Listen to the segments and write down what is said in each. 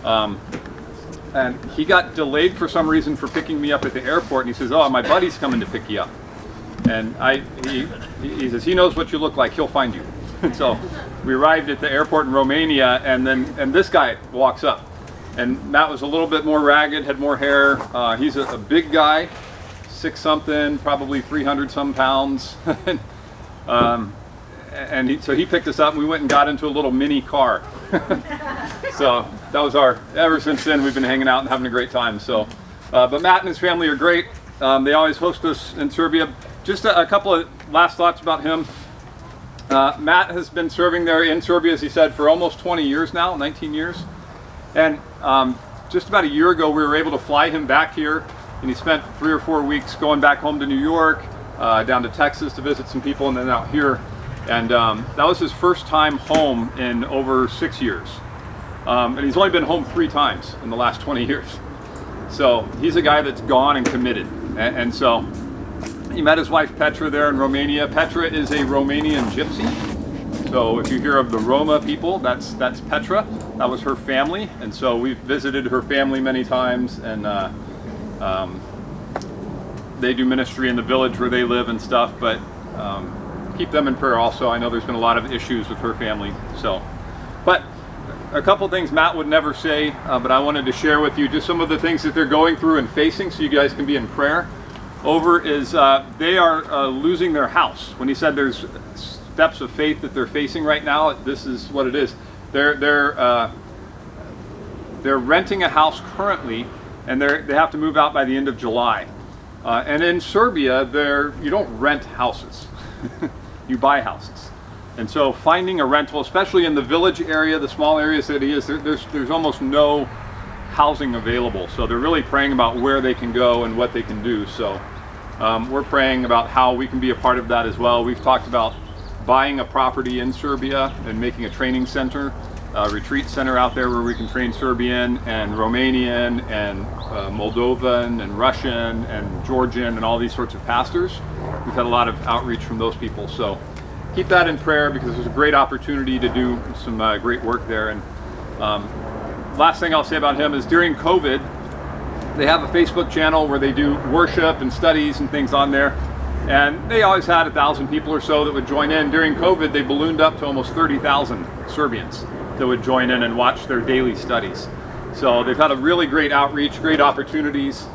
And he got delayed for some reason for picking me up at the airport, and he says, "Oh, my buddy's coming to pick you up." And he says, "He knows what you look like, he'll find you." And so we arrived at the airport in Romania, and this guy walks up. And Matt was a little bit more ragged, had more hair. He's a big guy, 6-something, probably 300-some pounds. So he picked us up, and we went and got into a little mini car. So that was ever since then we've been hanging out and having a great time. So, but Matt and his family are great. They always host us in Serbia. Just a couple of last thoughts about him. Matt has been serving there in Serbia, as he said, for almost 20 years now, 19 years. And just about a year ago, we were able to fly him back here, and he spent 3 or 4 weeks going back home to New York, down to Texas to visit some people, and then out here. And that was his first time home in over 6 years. And he's only been home 3 times in the last 20 years. So he's a guy that's gone and committed. And so he met his wife Petra there in Romania. Petra is a Romanian gypsy. So if you hear of the Roma people, that's Petra. That was her family. And so we've visited her family many times, and they do ministry in the village where they live and stuff. But keep them in prayer also. I know there's been a lot of issues with her family. So, but a couple things Matt would never say, but I wanted to share with you just some of the things that they're going through and facing, so you guys can be in prayer over. Is they are losing their house. When he said there's steps of faith that they're facing right now, this is what it is. They're renting a house currently, and they have to move out by the end of July. And in Serbia, you don't rent houses. You buy houses. And so finding a rental, especially in the village area, the small areas that he is, there's almost no housing available. So they're really praying about where they can go and what they can do. So we're praying about how we can be a part of that as well. We've talked about buying a property in Serbia and making a training center, a retreat center out there where we can train Serbian and Romanian and Moldovan and Russian and Georgian and all these sorts of pastors. We've had a lot of outreach from those people. So keep that in prayer, because there's a great opportunity to do some great work there. And last thing I'll say about him is during COVID, they have a Facebook channel where they do worship and studies and things on there. And they always had 1,000 people or so that would join in. During COVID, they ballooned up to almost 30,000 Serbians that would join in and watch their daily studies. So they've had a really great outreach, great opportunities.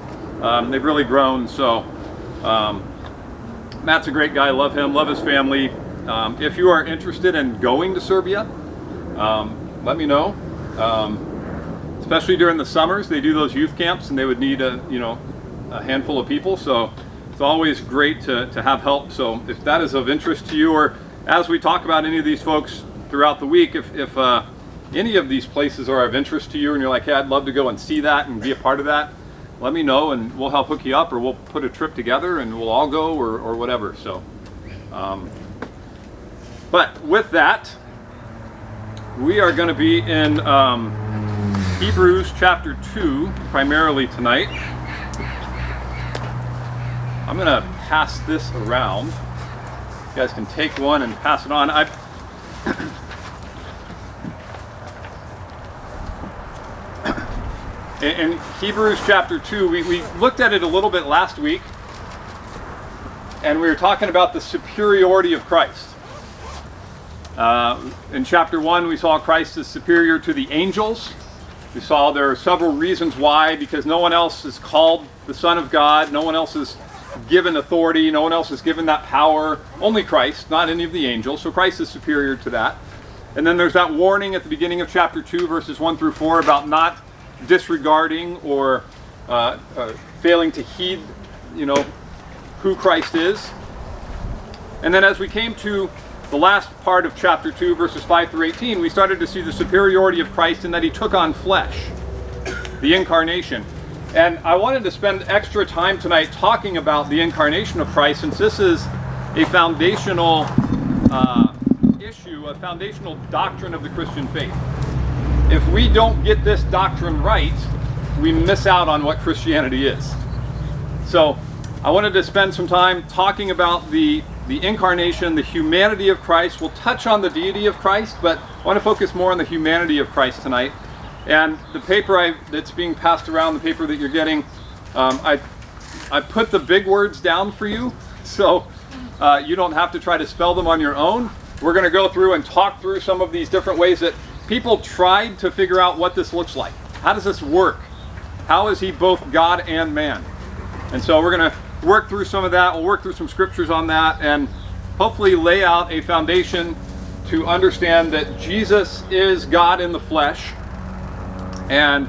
They've really grown. So Matt's a great guy. Love him, love his family. If you are interested in going to Serbia, let me know. Especially during the summers, they do those youth camps, and they would need a handful of people. So it's always great to have help. So if that is of interest to you, or as we talk about any of these folks throughout the week, if any of these places are of interest to you and you're like, hey, I'd love to go and see that and be a part of that, let me know and we'll help hook you up, or we'll put a trip together and we'll all go, or whatever. So but with that, we are going to be in Hebrews chapter 2 primarily tonight. I'm going to pass this around. You guys can take one and pass it on. In Hebrews chapter 2, we looked at it a little bit last week, and we were talking about the superiority of Christ. In chapter 1, we saw Christ is superior to the angels. We saw there are several reasons why, because no one else is called the Son of God, no one else is given authority, no one else is given that power, only Christ, not any of the angels. So Christ is superior to that. And then there's that warning at the beginning of chapter 2, verses 1 through 4, about not disregarding or failing to heed, who Christ is. And then as we came to the last part of chapter 2, verses 5 through 18, we started to see the superiority of Christ in that he took on flesh, the incarnation. And I wanted to spend extra time tonight talking about the incarnation of Christ, since this is a foundational issue, a foundational doctrine of the Christian faith. If we don't get this doctrine right, we miss out on what Christianity is. So I wanted to spend some time talking about the incarnation, the humanity of Christ. We'll touch on the deity of Christ, but I want to focus more on the humanity of Christ tonight. And the paper that's being passed around, the paper that you're getting, I put the big words down for you, so you don't have to try to spell them on your own. We're going to go through and talk through some of these different ways that people tried to figure out what this looks like. How does this work? How is he both God and man? And so we're going to work through some of that. We'll work through some scriptures on that and hopefully lay out a foundation to understand that Jesus is God in the flesh, and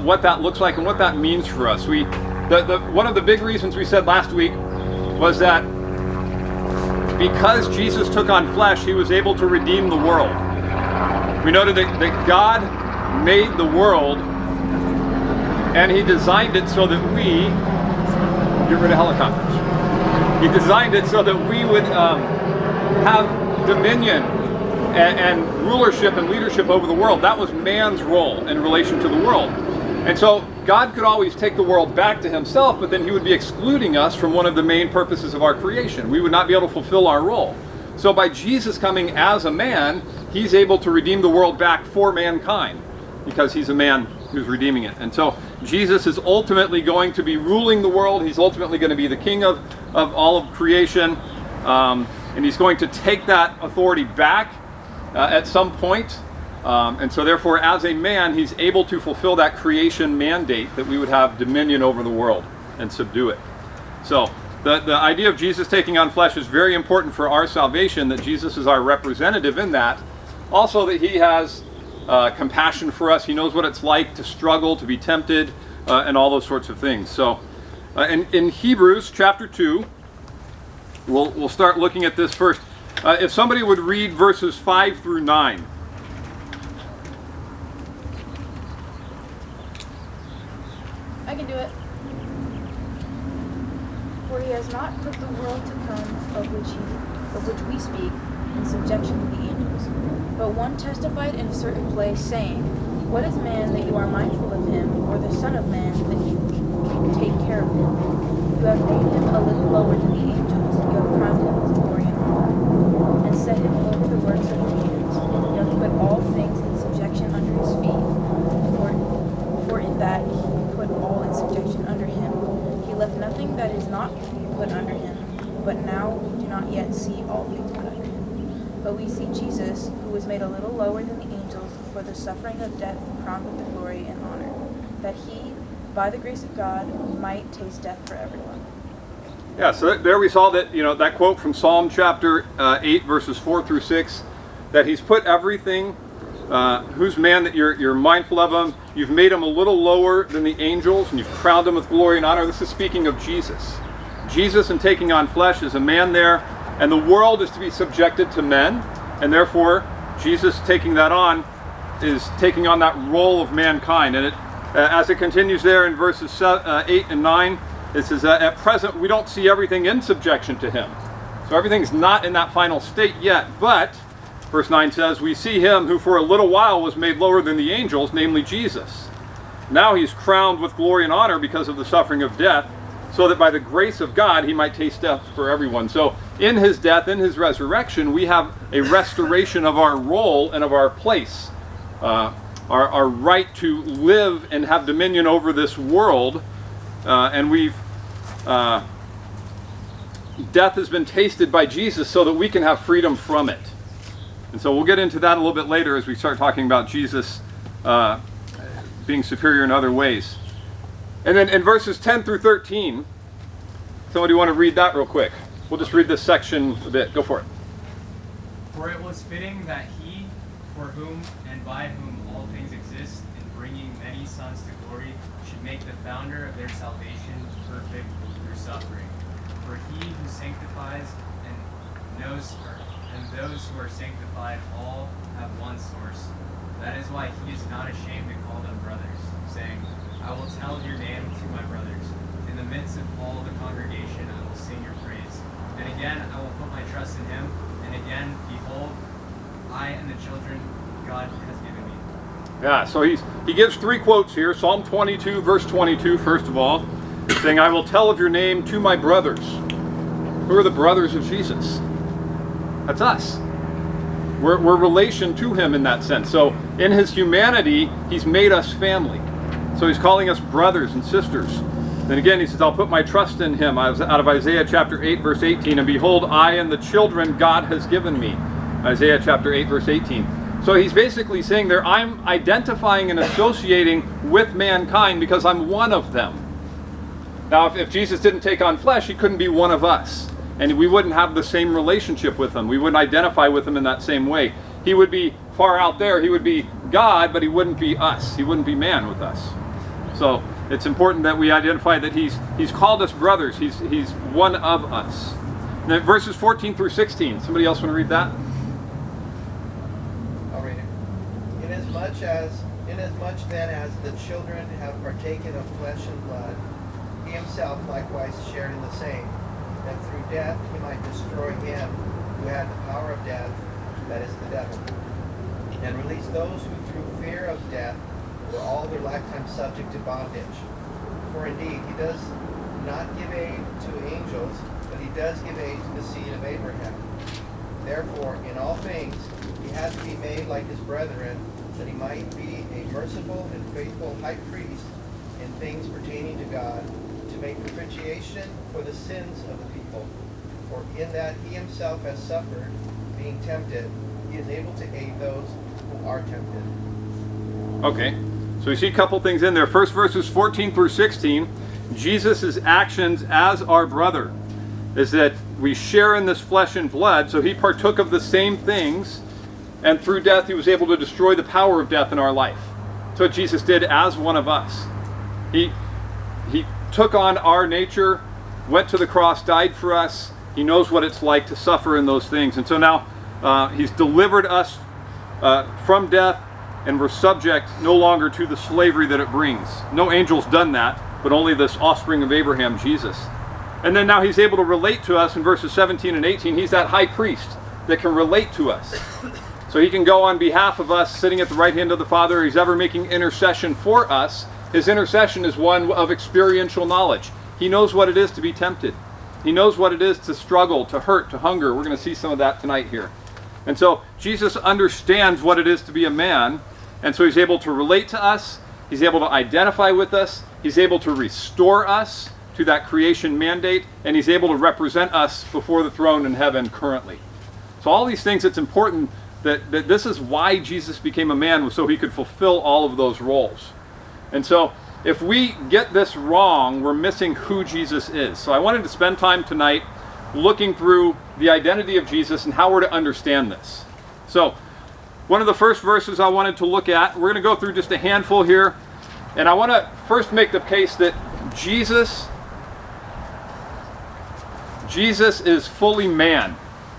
what that looks like and what that means for us. One of the big reasons we said last week was that because Jesus took on flesh, he was able to redeem the world. We noted that God made the world and he designed it so that we, get rid of helicopters. He designed it so that we would have dominion and rulership and leadership over the world. That was man's role in relation to the world. And so God could always take the world back to himself, but then he would be excluding us from one of the main purposes of our creation. We would not be able to fulfill our role. So by Jesus coming as a man, he's able to redeem the world back for mankind, because he's a man who's redeeming it. And so Jesus is ultimately going to be ruling the world. He's ultimately going to be the king of all of creation. And he's going to take that authority back at some point. And so therefore, as a man, he's able to fulfill that creation mandate that we would have dominion over the world and subdue it. So the idea of Jesus taking on flesh is very important for our salvation, that Jesus is our representative in that. Also that he has compassion for us. He knows what it's like to struggle, to be tempted, and all those sorts of things. So in Hebrews chapter 2, we'll start looking at this first. If somebody would read verses 5 through 9. I can do it. For he has not put the world to come of which we speak in subjection to the angels. But one testified in a certain place, saying, What is man that you are mindful of him, or the Son of Man that you take care of him? You have made him a little lower than the angels. You have crowned him with glory and honor, and set him over the works of your hands. You have put all things in subjection under his feet. For in that he put all in subjection under him. He left nothing that is not put under him. But now we do not yet see all things put under him. But we see Jesus, who was made a little lower than the angels for the suffering of death, crowned with the glory and honor, that he, by the grace of God, might taste death for everyone. Yeah, so there we saw that, that quote from Psalm chapter 8, verses 4 through 6, that he's put everything, whose man that you're mindful of him, you've made him a little lower than the angels, and you've crowned him with glory and honor. This is speaking of Jesus. Jesus, in taking on flesh, is a man there, and the world is to be subjected to men, and therefore Jesus taking that on is taking on that role of mankind. And as it continues there in verses 8 and 9, it says that at present we don't see everything in subjection to him. So everything's not in that final state yet, but verse 9 says, we see him who for a little while was made lower than the angels, namely Jesus. Now he's crowned with glory and honor because of the suffering of death, so that by the grace of God he might taste death for everyone. So in his death, in his resurrection, we have a restoration of our role and of our place, our right to live and have dominion over this world. And death has been tasted by Jesus so that we can have freedom from it. And so we'll get into that a little bit later as we start talking about Jesus being superior in other ways. And then in verses 10 through 13, somebody want to read that real quick? We'll just read this section a bit. Go for it. For it was fitting that he, for whom and by whom all things exist, in bringing many sons to glory, should make the founder of their salvation perfect through suffering. For he who sanctifies and those who are sanctified all have one source. That is why he is not ashamed to call them brothers, saying, I will tell of your name to my brothers. In the midst of all the congregation I will sing your praise. And again I will put my trust in him. And again, behold, I and the children God has given me. Yeah, so he gives three quotes here. Psalm 22, verse 22, first of all, saying, I will tell of your name to my brothers. Who are the brothers of Jesus? That's us. We're relation to him in that sense. So in his humanity, he's made us family. So he's calling us brothers and sisters. Then again, he says, I'll put my trust in him, out of Isaiah chapter 8, verse 18. And behold, I and the children God has given me. Isaiah chapter 8, verse 18. So he's basically saying there, I'm identifying and associating with mankind because I'm one of them. Now, if Jesus didn't take on flesh, he couldn't be one of us. And we wouldn't have the same relationship with him. We wouldn't identify with him in that same way. He would be far out there. He would be God, but he wouldn't be us. He wouldn't be man with us. So it's important that we identify that he's called us brothers. He's one of us. And then verses 14 through 16. Somebody else want to read that? I'll read it. Inasmuch then as the children have partaken of flesh and blood, he himself likewise shared in the same, that through death he might destroy him who had the power of death, that is the devil, and release those who through fear of death were all their lifetime subject to bondage. For indeed he does not give aid to angels, but he does give aid to the seed of Abraham. Therefore, in all things he had to be made like his brethren, that he might be a merciful and faithful high priest in things pertaining to God, to make propitiation for the sins of the people. For in that he himself has suffered, being tempted, he is able to aid those who are tempted. Okay, so we see a couple things in there. First, verses 14 through 16, Jesus' actions as our brother is that we share in this flesh and blood, so he partook of the same things, and through death he was able to destroy the power of death in our life. That's what Jesus did as one of us. He took on our nature, went to the cross, died for us. He knows what it's like to suffer in those things. And so now he's delivered us from death, and we're subject no longer to the slavery that it brings. No angel's done that, but only this offspring of Abraham, Jesus. And then now he's able to relate to us in verses 17 and 18. He's that high priest that can relate to us. So he can go on behalf of us, sitting at the right hand of the Father. He's ever making intercession for us. His intercession is one of experiential knowledge. He knows what it is to be tempted. He knows what it is to struggle, to hurt, to hunger. We're going to see some of that tonight here. And so Jesus understands what it is to be a man, and so he's able to relate to us. He's able to identify with us. He's able to restore us to that creation mandate, and he's able to represent us before the throne in heaven currently. So all these things, it's important that this is why Jesus became a man, so he could fulfill all of those roles. And so if we get this wrong, we're missing who Jesus is. So I wanted to spend time tonight looking through the identity of Jesus and how we're to understand this. So one of the first verses I wanted to look at, we're going to go through just a handful here, and I want to first make the case that Jesus is fully man.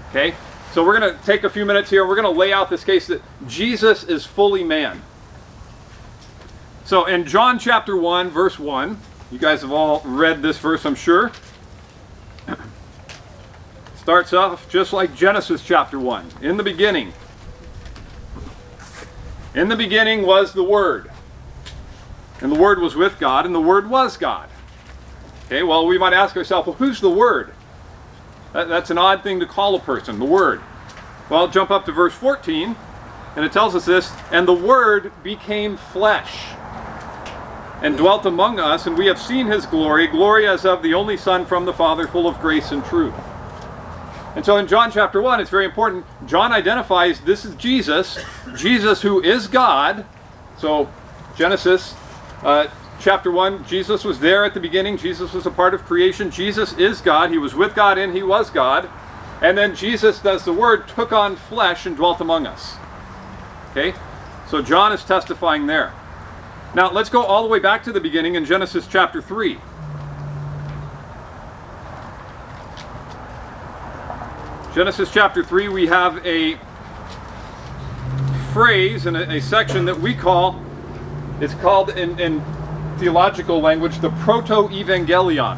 Okay? So we're going to take a few minutes here. We're going to lay out this case that Jesus is fully man. So in John chapter 1, verse 1, you guys have all read this verse, I'm sure. Starts off just like Genesis chapter 1. In the beginning was the Word. And the Word was with God, and the Word was God. Okay, well, we might ask ourselves, well, who's the Word? That's an odd thing to call a person, the Word. Well, jump up to verse 14, and it tells us this, and the Word became flesh and dwelt among us, and we have seen his glory, glory as of the only Son from the Father, full of grace and truth. And so in John chapter 1, it's very important. John identifies this is Jesus who is God. So Genesis chapter 1, Jesus was there at the beginning. Jesus was a part of creation. Jesus is God. He was with God and he was God. And then Jesus, as the Word, took on flesh and dwelt among us. Okay? So John is testifying there. Now let's go all the way back to the beginning in Genesis chapter 3. Genesis chapter 3, we have a phrase and a section that we call, it's called in theological language, the proto-evangelion.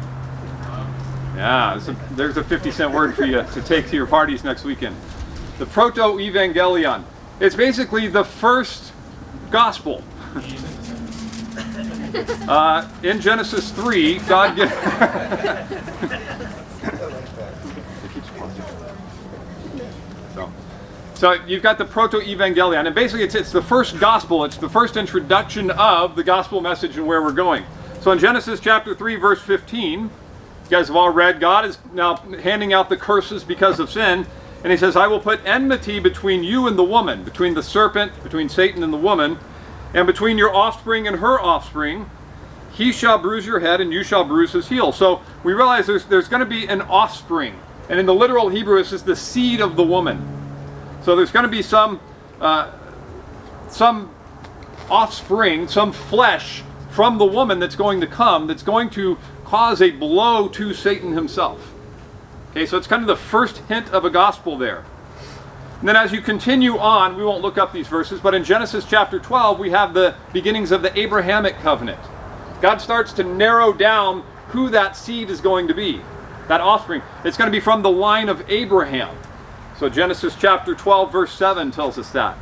Yeah, there's a 50-cent word for you to take to your parties next weekend. The proto-evangelion. It's basically the first gospel. In Genesis 3, God gives... So you've got the proto-evangelion, and basically it's the first gospel. It's the first introduction of the gospel message and where we're going. So in Genesis chapter 3, verse 15, you guys have all read, God is now handing out the curses because of sin, and he says, I will put enmity between you and the woman, between the serpent, between Satan and the woman, and between your offspring and her offspring. He shall bruise your head, and you shall bruise his heel. So we realize there's going to be an offspring. And in the literal Hebrew, this is the seed of the woman. So there's going to be some offspring, some flesh from the woman that's going to come, that's going to cause a blow to Satan himself. Okay, so it's kind of the first hint of a gospel there. And then as you continue on, we won't look up these verses, but in Genesis chapter 12, we have the beginnings of the Abrahamic covenant. God starts to narrow down who that seed is going to be, that offspring. It's going to be from the line of Abraham. So Genesis chapter 12, verse 7 tells us that.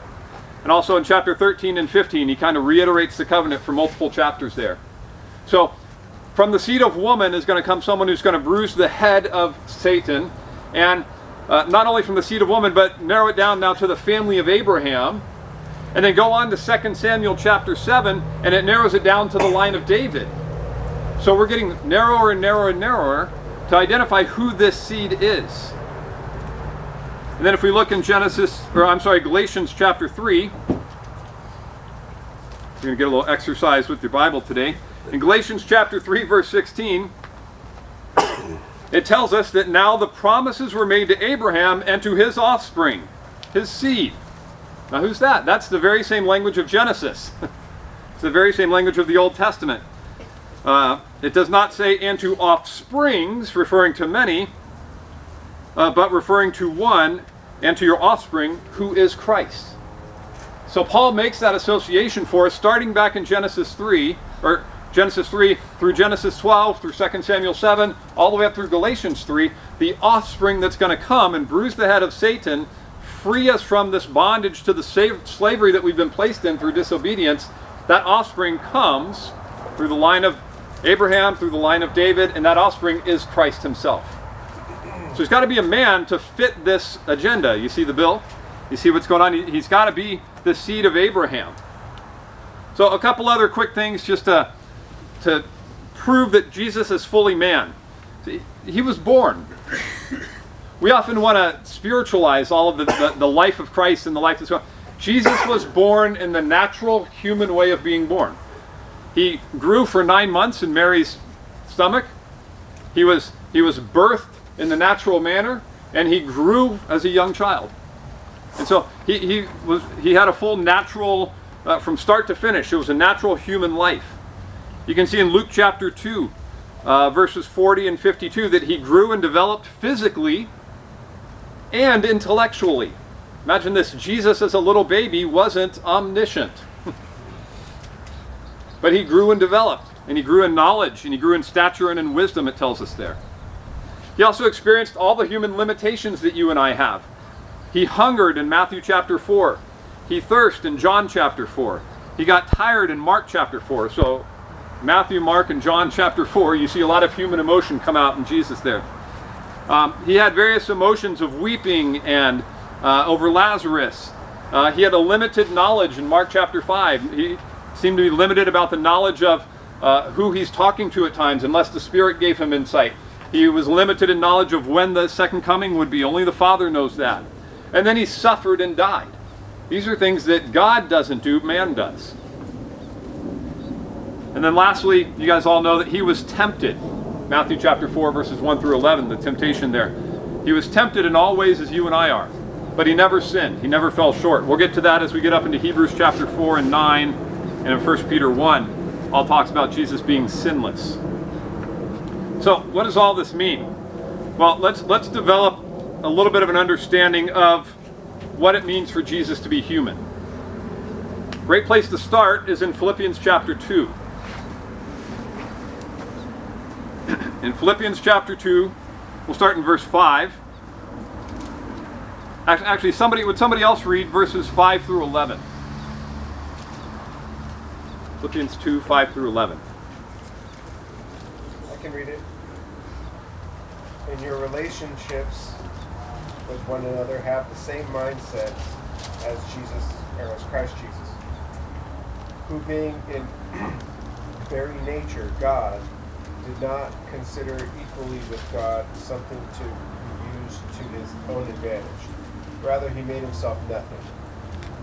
And also in chapter 13 and 15, he kind of reiterates the covenant for multiple chapters there. So from the seed of woman is going to come someone who's going to bruise the head of Satan. And not only from the seed of woman, but narrow it down now to the family of Abraham. And then go on to 2 Samuel chapter 7, and it narrows it down to the line of David. So we're getting narrower and narrower and narrower to identify who this seed is. And then if we look in Galatians chapter 3, you're going to get a little exercise with your Bible today. In Galatians chapter 3, verse 16, it tells us that now the promises were made to Abraham and to his offspring, his seed. Now who's that? That's the very same language of Genesis. It's the very same language of the Old Testament. It does not say and to offsprings, referring to many, but referring to one, and to your offspring, who is Christ. So Paul makes that association for us, starting back in Genesis 3 through Genesis 12, through 2 Samuel 7, all the way up through Galatians 3, the offspring that's going to come and bruise the head of Satan, free us from this bondage to the slavery that we've been placed in through disobedience. That offspring comes through the line of Abraham, through the line of David, and that offspring is Christ himself. So he's got to be a man to fit this agenda. You see the bill? You see what's going on? He's got to be the seed of Abraham. So a couple other quick things just to prove that Jesus is fully man. See, he was born. We often want to spiritualize all of the life of Christ and the life that's going on. Jesus was born in the natural human way of being born. He grew for 9 months in Mary's stomach. He was birthed in the natural manner, and he grew as a young child. And so he had a full natural, from start to finish, it was a natural human life. You can see in Luke chapter 2, verses 40 and 52, that he grew and developed physically and intellectually. Imagine this, Jesus as a little baby wasn't omniscient. But he grew and developed, and he grew in knowledge, and he grew in stature and in wisdom, it tells us there. He also experienced all the human limitations that you and I have. He hungered in Matthew chapter 4. He thirsted in John chapter 4. He got tired in Mark chapter 4. So Matthew, Mark, and John chapter 4, you see a lot of human emotion come out in Jesus there. He had various emotions of weeping and over Lazarus. He had a limited knowledge in Mark chapter 5. He seemed to be limited about the knowledge of who he's talking to at times, unless the Spirit gave him insight. He was limited in knowledge of when the second coming would be. Only the Father knows that. And then he suffered and died. These are things that God doesn't do, man does. And then lastly, you guys all know that he was tempted. Matthew chapter 4, verses 1 through 11, the temptation there. He was tempted in all ways as you and I are. But he never sinned. He never fell short. We'll get to that as we get up into Hebrews chapter 4 and 9, and in 1 Peter 1. All talks about Jesus being sinless. So what does all this mean? Well, let's develop a little bit of an understanding of what it means for Jesus to be human. Great place to start is in Philippians chapter 2. In Philippians chapter 2, we'll start in verse 5. Actually, would somebody else read verses 5 through 11? Philippians 2, 5 through 11. I can read it. In your relationships, with one another have the same mindset as Christ Jesus, who being in very nature God, did not consider equally with God something to be used to his own advantage. Rather, he made himself nothing,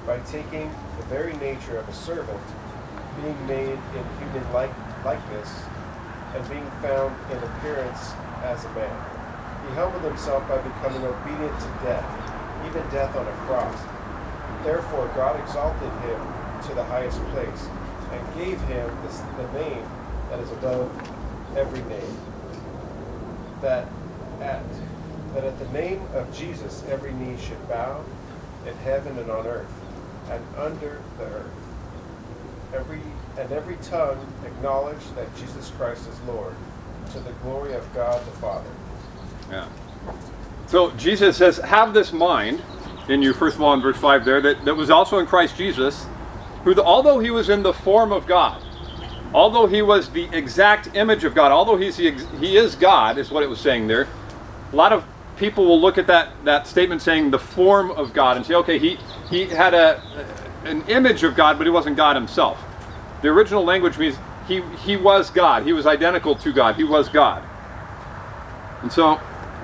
by taking the very nature of a servant, being made in human likeness, and being found in appearance as a man. He humbled himself by becoming obedient to death, even death on a cross. Therefore God exalted him to the highest place, and gave him the name that is above every name, that at the name of Jesus every knee should bow, in heaven and on earth, and under the earth, every tongue acknowledge that Jesus Christ is Lord, to the glory of God the Father. Yeah. So Jesus says, have this mind in you, first of all in verse 5 there, that was also in Christ Jesus, who although he was in the form of God, although he was the exact image of God, although he is God, is what it was saying there. A lot of people will look at that statement saying the form of God and say, okay, he had an image of God, but he wasn't God himself. The original language means he was God. He was identical to God. He was God. And so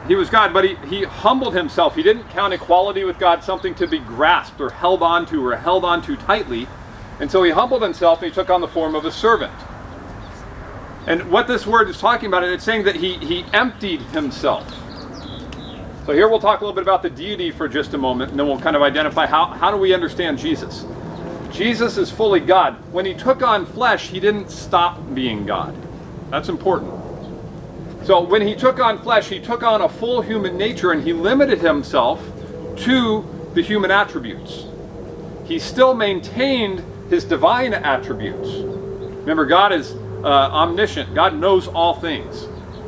he was God, but he humbled himself. He didn't count equality with God something to be grasped or held onto tightly. And so he humbled himself and he took on the form of a servant. And what this word is talking about, it's saying that he emptied himself. So here we'll talk a little bit about the deity for just a moment, and then we'll kind of identify how do we understand Jesus. Jesus is fully God. When he took on flesh, he didn't stop being God. That's important. So when he took on flesh, he took on a full human nature, and he limited himself to the human attributes. He still maintained his divine attributes. Remember, God is omniscient. God knows all things,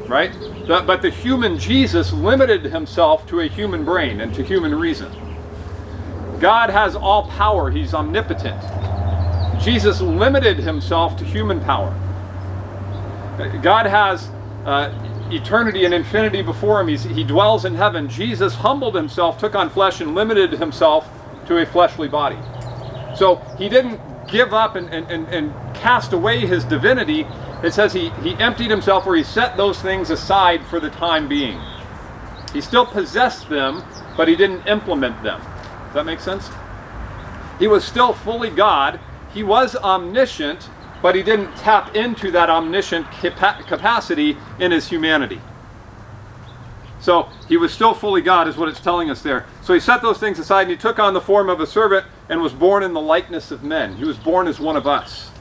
right? But the human Jesus limited himself to a human brain and to human reason. God has all power. He's omnipotent. Jesus limited himself to human power. God has eternity and infinity before him. He dwells in heaven. Jesus humbled himself, took on flesh, and limited himself to a fleshly body. So he didn't give up and cast away his divinity. It says he emptied himself, or he set those things aside for the time being. He still possessed them, but he didn't implement them. Does that make sense? He was still fully God. He was omniscient, but he didn't tap into that omniscient capacity in his humanity. So he was still fully God, is what it's telling us there. So he set those things aside, and he took on the form of a servant and was born in the likeness of men. He was born as one of us.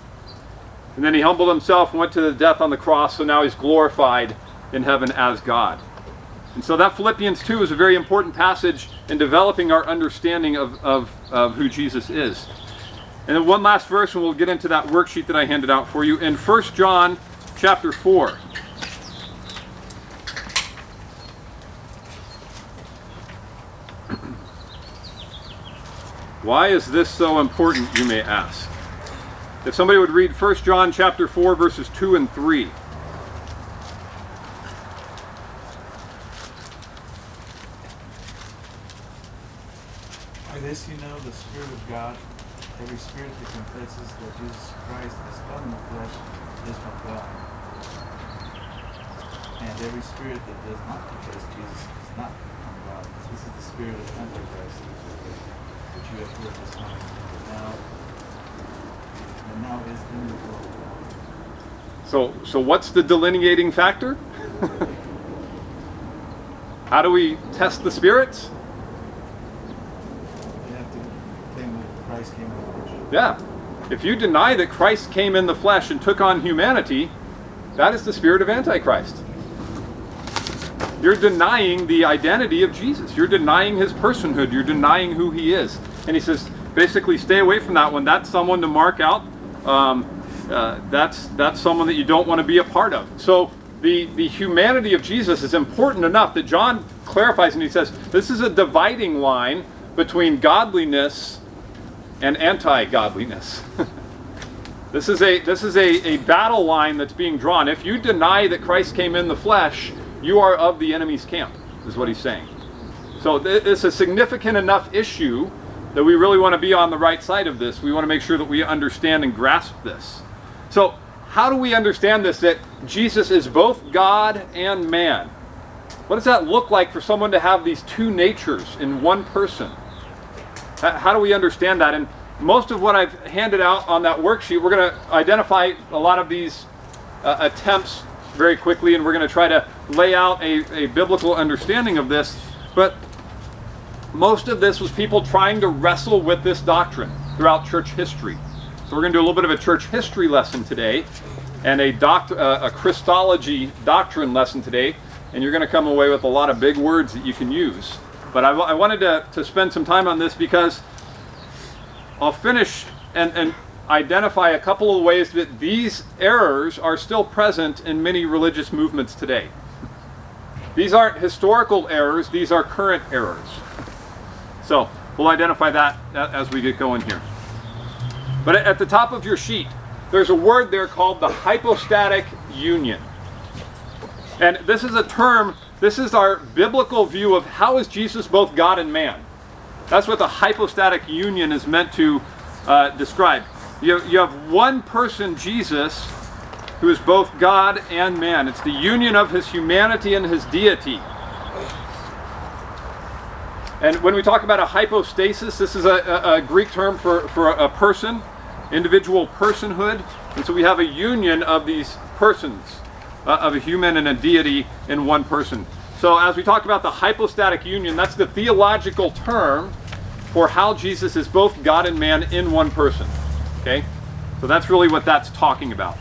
And then he humbled himself and went to the death on the cross, so now he's glorified in heaven as God. And so that Philippians 2 is a very important passage in developing our understanding of who Jesus is. And then one last verse, and we'll get into that worksheet that I handed out for you. In 1 John chapter 4. Why is this so important, you may ask? If somebody would read 1 John chapter 4, verses 2 and 3. By this you know the Spirit of God. Every spirit that confesses that Jesus Christ has come in the flesh is from God. And every spirit that does not confess Jesus is not from God. This is the spirit of Antichrist, which you have heard this morning, and now is in the world. So what's the delineating factor? How do we test the spirits? You have to claim that Christ came in the flesh. Yeah. If you deny that Christ came in the flesh and took on humanity, that is the spirit of Antichrist. You're denying the identity of Jesus. You're denying his personhood. You're denying who he is. And he says, basically, stay away from that one. That's someone to mark out. That's someone that you don't want to be a part of. So the humanity of Jesus is important enough that John clarifies, and he says, this is a dividing line between godliness and anti-godliness. This is a battle line that's being drawn. If you deny that Christ came in the flesh, you are of the enemy's camp, is what he's saying. So it's a significant enough issue that we really want to be on the right side of this. We want to make sure that we understand and grasp this. So how do we understand this, that Jesus is both God and man? What does that look like for someone to have these two natures in one person? How do we understand that? And most of what I've handed out on that worksheet, we're going to identify a lot of these attempts very quickly, and we're going to try to lay out a biblical understanding of this. But most of this was people trying to wrestle with this doctrine throughout church history. So we're going to do a little bit of a church history lesson today, and a Christology doctrine lesson today, and you're going to come away with a lot of big words that you can use. But I wanted to spend some time on this because I'll finish and identify a couple of ways that these errors are still present in many religious movements today. These aren't historical errors, these are current errors. So we'll identify that as we get going here. But at the top of your sheet, there's a word there called the hypostatic union. And this is a term, this is our biblical view of how is Jesus both God and man. That's what the hypostatic union is meant to describe. You have one person, Jesus, who is both God and man. It's the union of his humanity and his deity. And when we talk about a hypostasis, this is a Greek term for a person, individual personhood. And so we have a union of these persons, of a human and a deity in one person. So as we talk about the hypostatic union, that's the theological term for how Jesus is both God and man in one person. Okay? So that's really what that's talking about.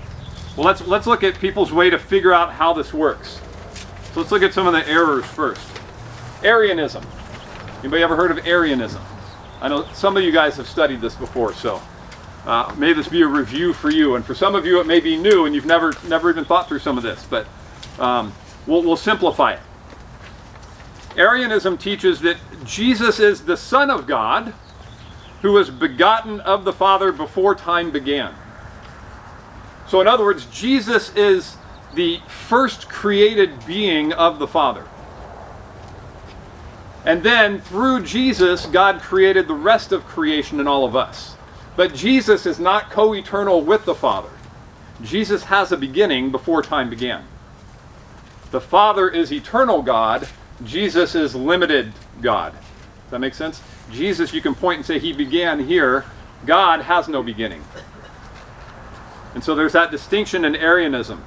Well, let's look at people's way to figure out how this works. So let's look at some of the errors first. Arianism. Anybody ever heard of Arianism? I know some of you guys have studied this before, so may this be a review for you. And for some of you, it may be new and you've never even thought through some of this, but we'll simplify it. Arianism teaches that Jesus is the Son of God who was begotten of the Father before time began. So in other words, Jesus is the first created being of the Father. And then through Jesus, God created the rest of creation and all of us. But Jesus is not co-eternal with the Father. Jesus has a beginning before time began. The Father is eternal God. Jesus is limited God. Does that make sense? Jesus, you can point and say he began here. God has no beginning. And so there's that distinction in Arianism.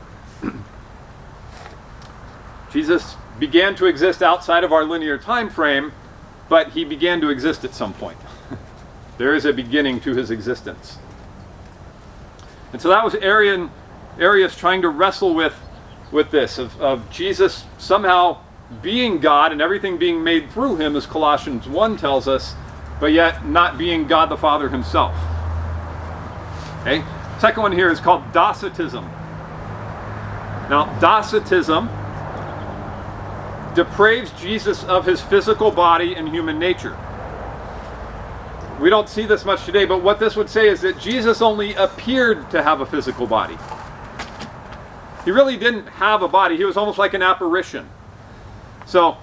Jesus began to exist outside of our linear time frame, but he began to exist at some point. There is a beginning to his existence. And so that was Arius trying to wrestle with this, of Jesus somehow being God and everything being made through him, as Colossians 1 tells us, but yet not being God the Father himself. Okay? Second one here is called Docetism. Now, Docetism depraves Jesus of his physical body and human nature. We don't see this much today, but what this would say is that Jesus only appeared to have a physical body. He really didn't have a body. He was almost like an apparition. So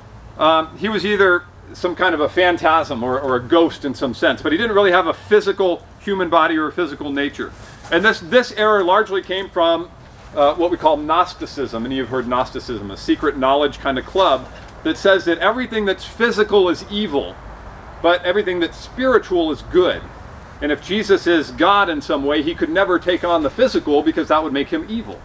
he was either some kind of a phantasm or a ghost in some sense, but he didn't really have a physical human body or a physical nature. And this error largely came from what we call Gnosticism. Many of you have heard Gnosticism, a secret knowledge kind of club that says that everything that's physical is evil, but everything that's spiritual is good. And if Jesus is God in some way, he could never take on the physical because that would make him evil.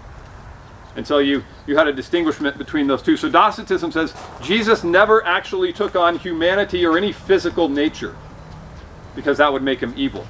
And so you had a distinguishment between those two. So Docetism says Jesus never actually took on humanity or any physical nature because that would make him evil.